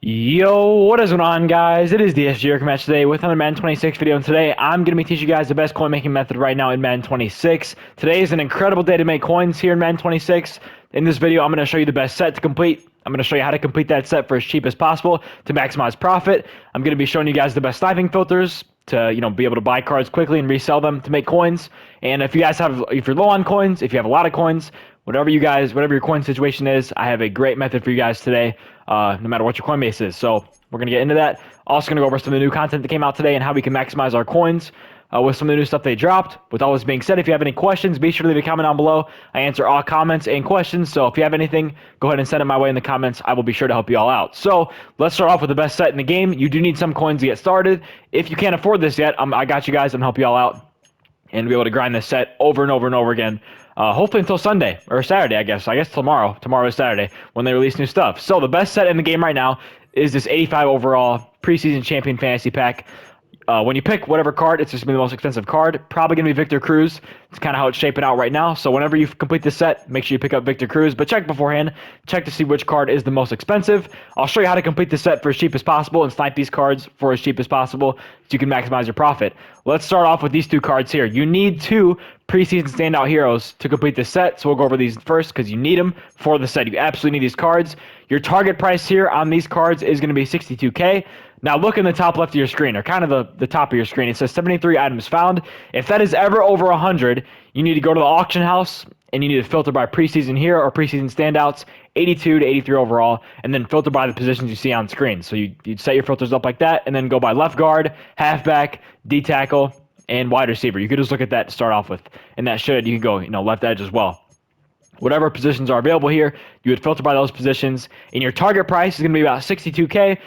Yo, what is going on, guys? It is the SG match today with another Madden 26 video, and today I'm going to be teaching you guys the best coin making method right now in Madden 26. Today is an incredible day to make coins here in Madden 26. In this video, I'm going to show you the best set to complete. I'm going to show you how to complete that set for as cheap as possible to maximize profit. I'm going to be showing you guys the best sniping filters to, be able to buy cards quickly and resell them to make coins. And if you're low on coins, if you have a lot of coins, whatever your coin situation is, I have a great method for you guys today, no matter what your coin base is. So we're going to get into that. Also going to go over some of the new content that came out today and how we can maximize our coins with some of the new stuff they dropped. With all this being said, if you have any questions, be sure to leave a comment down below. I answer all comments and questions, so if you have anything, go ahead and send it my way in the comments. I will be sure to help you all out. So let's start off with the best set in the game. You do need some coins to get started. If you can't afford this yet, I got you guys and help you all out and be able to grind this set over and over and over again. Hopefully until Sunday, or Saturday, I guess. I guess tomorrow. Tomorrow is Saturday, when they release new stuff. So the best set in the game right now is this 85 overall preseason champion fantasy pack. When you pick whatever card, it's just going to be the most expensive card. Probably going to be Victor Cruz. It's kind of how it's shaping out right now. So whenever you complete this set, make sure you pick up Victor Cruz. But check beforehand. Check to see which card is the most expensive. I'll show you how to complete the set for as cheap as possible and snipe these cards for as cheap as possible so you can maximize your profit. Let's start off with these two cards here. You need two preseason standout heroes to complete this set. So we'll go over these first because you need them for the set. You absolutely need these cards. Your target price here on these cards is going to be 62K. Now look in the top left of your screen, or kind of the top of your screen. It says 73 items found. If that is ever over 100, you need to go to the auction house and you need to filter by preseason here or preseason standouts, 82 to 83 overall, and then filter by the positions you see on screen. So you'd set your filters up like that, and then go by left guard, halfback, D tackle, and wide receiver. You could just look at that to start off with, and that you can go left edge as well. Whatever positions are available here, you would filter by those positions, and your target price is going to be about 62K.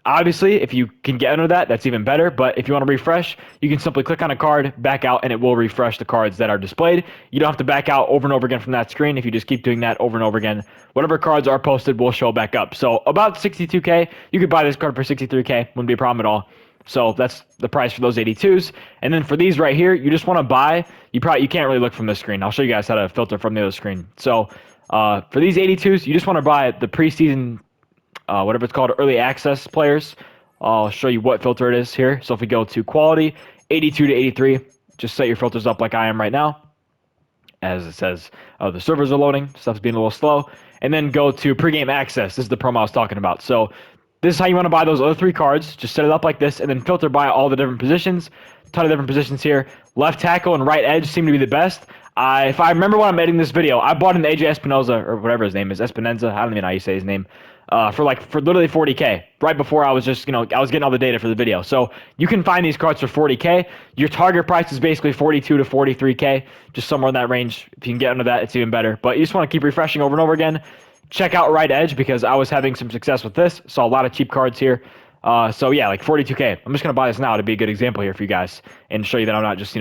Obviously, if you can get under that, that's even better. But if you want to refresh, you can simply click on a card, back out, and it will refresh the cards that are displayed. You don't have to back out over and over again from that screen. If you just keep doing that over and over again, whatever cards are posted will show back up. So about 62K, you could buy this card for 63K. Wouldn't be a problem at all. So that's the price for those 82s. And then for these right here, you just want to buy. You can't really look from this screen. I'll show you guys how to filter from the other screen. So for these 82s, you just want to buy the preseason, whatever it's called, early access players. I'll show you what filter it is here. So if we go to quality, 82 to 83, just set your filters up like I am right now. As it says, the servers are loading, stuff's being a little slow. And then go to pregame access. This is the promo I was talking about. So this is how you want to buy those other three cards. Just set it up like this and then filter by all the different positions. A ton of different positions here. Left tackle and right edge seem to be the best. If I remember when I'm editing this video, I bought an AJ Espinoza, or whatever his name is, Espinenza, I don't even know how you say his name, for literally 40K, right before I was just, I was getting all the data for the video. So you can find these cards for 40K. Your target price is basically 42 to 43K, just somewhere in that range. If you can get under that, it's even better. But you just want to keep refreshing over and over again. Check out right edge because I was having some success with this. Saw a lot of cheap cards here. So yeah, like 42K. I'm just going to buy this now to be a good example here for you guys and show you that I'm not just,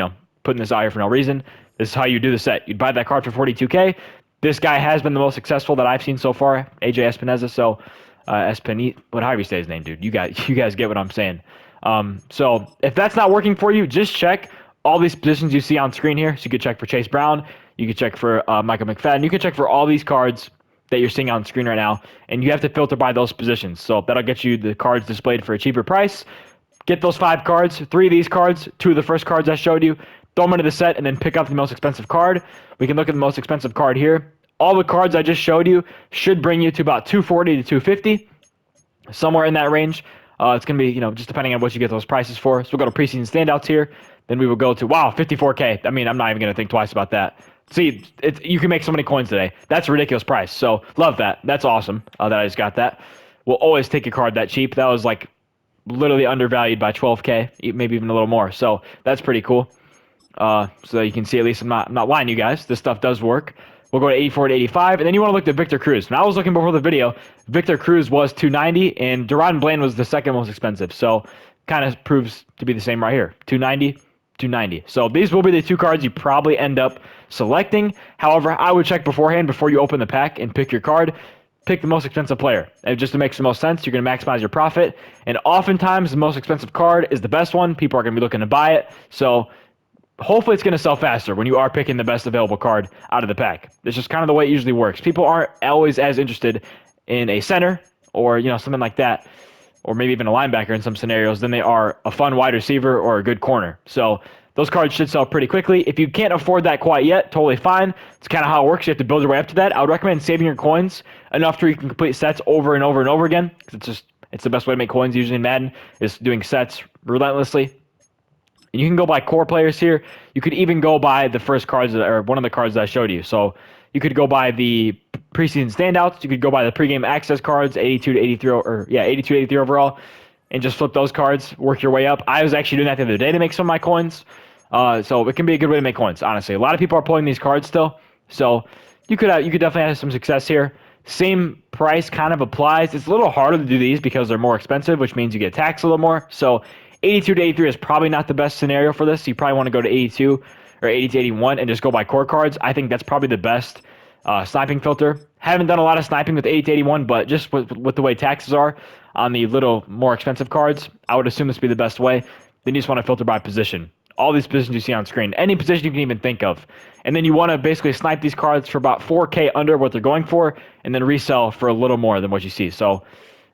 putting this out here for no reason. This is how you do the set. You'd buy that card for 42K. This guy has been the most successful that I've seen so far, AJ Espineza. So, however you say his name, dude. You guys get what I'm saying. So if that's not working for you, just check all these positions you see on screen here. So you could check for Chase Brown. You could check for Michael McFadden. You could check for all these cards that you're seeing on screen right now, and you have to filter by those positions. So that'll get you the cards displayed for a cheaper price. Get those 5 cards, 3 of these cards, 2 of the first cards I showed you, throw them into the set, and then pick up the most expensive card. We can look at the most expensive card here. All the cards I just showed you should bring you to about 240 to 250, somewhere in that range. It's going to be, just depending on what you get those prices for. So we'll go to preseason standouts here. Then we will go to, wow, 54K. I mean, I'm not even going to think twice about that. See, you can make so many coins today. That's a ridiculous price. So love that. That's awesome that I just got that. We'll always take a card that cheap. That was like literally undervalued by 12K, maybe even a little more. So that's pretty cool. So you can see, at least I'm not lying to you guys. This stuff does work. We'll go to 84 to 85, and then you want to look at Victor Cruz. Now I was looking before the video. Victor Cruz was 290, and Deron Bland was the second most expensive. So kind of proves to be the same right here. 290. 290. So these will be the 2 cards you probably end up selecting. However, I would check beforehand before you open the pack and pick your card. Pick the most expensive player. And just to make the most sense, you're going to maximize your profit. And oftentimes, the most expensive card is the best one. People are going to be looking to buy it. So hopefully it's going to sell faster when you are picking the best available card out of the pack. It's just kind of the way it usually works. People aren't always as interested in a center or something like that, or maybe even a linebacker in some scenarios, than they are a fun wide receiver or a good corner. So those cards should sell pretty quickly. If you can't afford that quite yet, totally fine. It's kind of how it works. You have to build your way up to that. I would recommend saving your coins enough to where you can complete sets over and over and over again. It's the best way to make coins usually in Madden, is doing sets relentlessly. And you can go by core players here. You could even go by the first cards, or one of the cards that I showed you. So you could go by the preseason standouts. You could go by the pregame access cards, 82 to 83, 82 to 83 overall, and just flip those cards, work your way up. I was actually doing that the other day to make some of my coins. So it can be a good way to make coins, honestly. A lot of people are pulling these cards still. So you could definitely have some success here. Same price kind of applies. It's a little harder to do these because they're more expensive, which means you get taxed a little more. So 82 to 83 is probably not the best scenario for this. You probably want to go to 82 or 80 to 81 and just go by core cards. I think that's probably the best sniping filter. Haven't done a lot of sniping with 80 to 81, but just with the way taxes are on the little more expensive cards, I would assume this would be the best way. Then you just want to filter by position. All these positions you see on screen, any position you can even think of. And then you want to basically snipe these cards for about 4K under what they're going for, and then resell for a little more than what you see. So,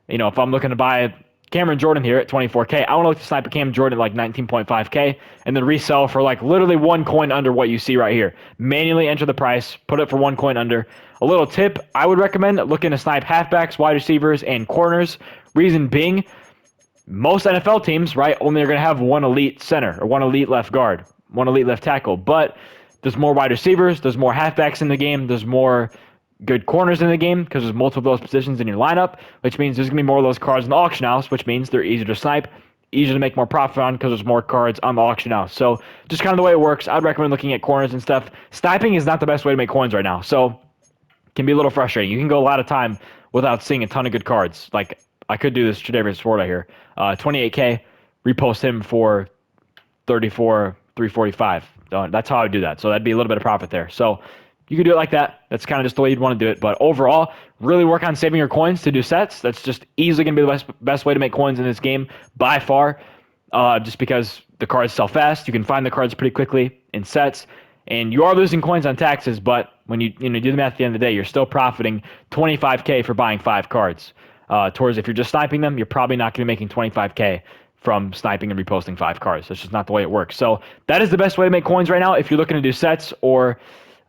if I'm looking to buy Cameron Jordan here at 24K, I want to look to snipe a Cam Jordan at like 19.5K, and then resell for like literally 1 coin under what you see right here. Manually enter the price, put it for 1 coin under. A little tip, I would recommend looking to snipe halfbacks, wide receivers, and corners. Reason being, most NFL teams, right, only are going to have 1 elite center or 1 elite left guard, 1 elite left tackle. But there's more wide receivers, there's more halfbacks in the game, there's more good corners in the game because there's multiple of those positions in your lineup, which means there's going to be more of those cards in the auction house, which means they're easier to snipe, easier to make more profit on because there's more cards on the auction house. So just kind of the way it works, I'd recommend looking at corners and stuff. Sniping is not the best way to make coins right now, so it can be a little frustrating. You can go a lot of time without seeing a ton of good cards. Like, I could do this Tre'Davious Ford right here. 28K, repost him for 34, 345. That's how I would do that. So that'd be a little bit of profit there. So you could do it like that. That's kind of just the way you'd want to do it. But overall, really work on saving your coins to do sets. That's just easily going to be the best way to make coins in this game by far. Just because the cards sell fast. You can find the cards pretty quickly in sets. And you are losing coins on taxes, but when you do the math at the end of the day, you're still profiting 25K for buying 5 cards. Towards if you're just sniping them, you're probably not going to be making 25K from sniping and reposting 5 cards. That's just not the way it works. So that is the best way to make coins right now if you're looking to do sets or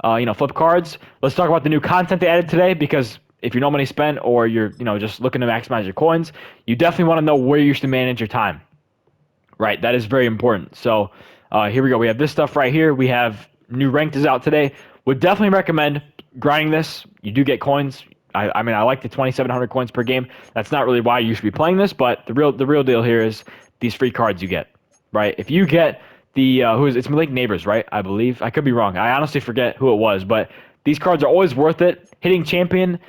flip cards. Let's talk about the new content they added today, because if you no money spent or you're just looking to maximize your coins, you definitely want to know where you should manage your time. Right, that is very important. So here we go. We have this stuff right here. We have new ranked is out today. Would definitely recommend grinding this. You do get coins. I mean, I like the 2,700 coins per game. That's not really why you should be playing this, but the real deal here is these free cards you get, right? If you get the it's Malik Neighbors, right? I believe. I could be wrong. I honestly forget who it was, but these cards are always worth it. Hitting champion,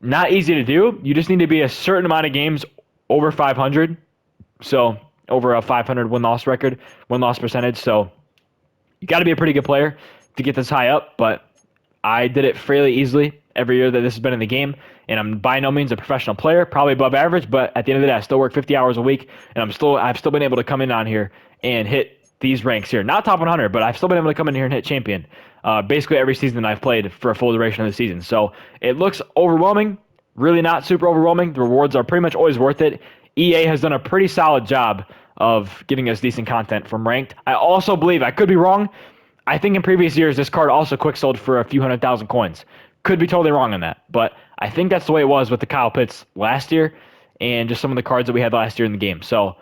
not easy to do. You just need to be a certain amount of games over 500. So over a 500 win-loss record, win-loss percentage. So you got to be a pretty good player to get this high up, but I did it fairly easily every year that this has been in the game, and I'm by no means a professional player, probably above average, but at the end of the day, I still work 50 hours a week, and I've still been able to come in on here and hit these ranks here. Not top 100, but I've still been able to come in here and hit champion basically every season I've played for a full duration of the season. So it looks overwhelming, really not super overwhelming. The rewards are pretty much always worth it. EA has done a pretty solid job of giving us decent content from ranked. I also believe, I could be wrong, I think in previous years this card also quick sold for a few 100,000 coins. Could be totally wrong on that, but I think that's the way it was with the Kyle Pitts last year and just some of the cards that we had last year in the game. So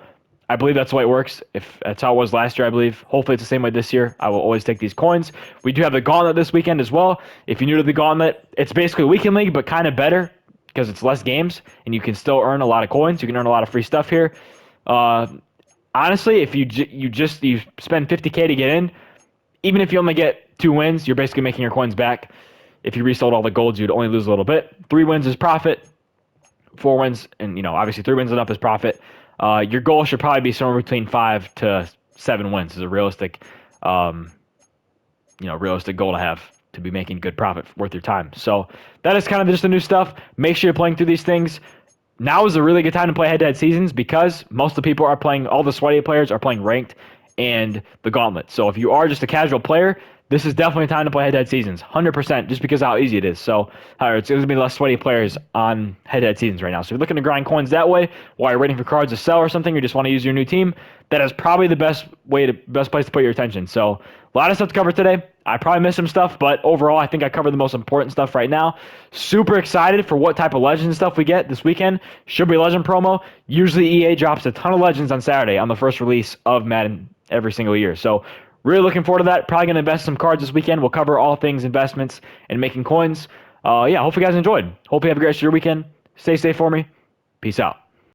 I believe that's the way it works. If that's how it was last year, I believe. Hopefully it's the same way this year. I will always take these coins. We do have the gauntlet this weekend as well. If you're new to the gauntlet, it's basically a weekend league, but kind of better because it's less games and you can still earn a lot of coins. You can earn a lot of free stuff here. Honestly, if you spend 50K to get in, even if you only get 2 wins, you're basically making your coins back. If you resold all the golds, you'd only lose a little bit. 3 wins is profit. 4 wins, and obviously 3 wins and up is profit. Your goal should probably be somewhere between 5 to 7 wins is a realistic, realistic goal to have to be making good profit worth your time. So that is kind of just the new stuff. Make sure you're playing through these things. Now is a really good time to play head-to-head seasons because most of the people are playing, all the sweaty players are playing ranked and the gauntlet. So if you are just a casual player, this is definitely a time to play head-to-head seasons, 100%, just because of how easy it is. So it's going to be less sweaty players on head-to-head seasons right now. So if you're looking to grind coins that way while you're waiting for cards to sell or something, or just want to use your new team, that is probably the best place to put your attention. So a lot of stuff to cover today. I probably missed some stuff, but overall, I think I covered the most important stuff right now. Super excited for what type of legend stuff we get this weekend. Should be legend promo. Usually EA drops a ton of legends on Saturday on the first release of Madden every single year. So really looking forward to that. Probably going to invest some cards this weekend. We'll cover all things investments and making coins. Yeah, hope you guys enjoyed. Hope you have a great rest of your weekend. Stay safe for me. Peace out.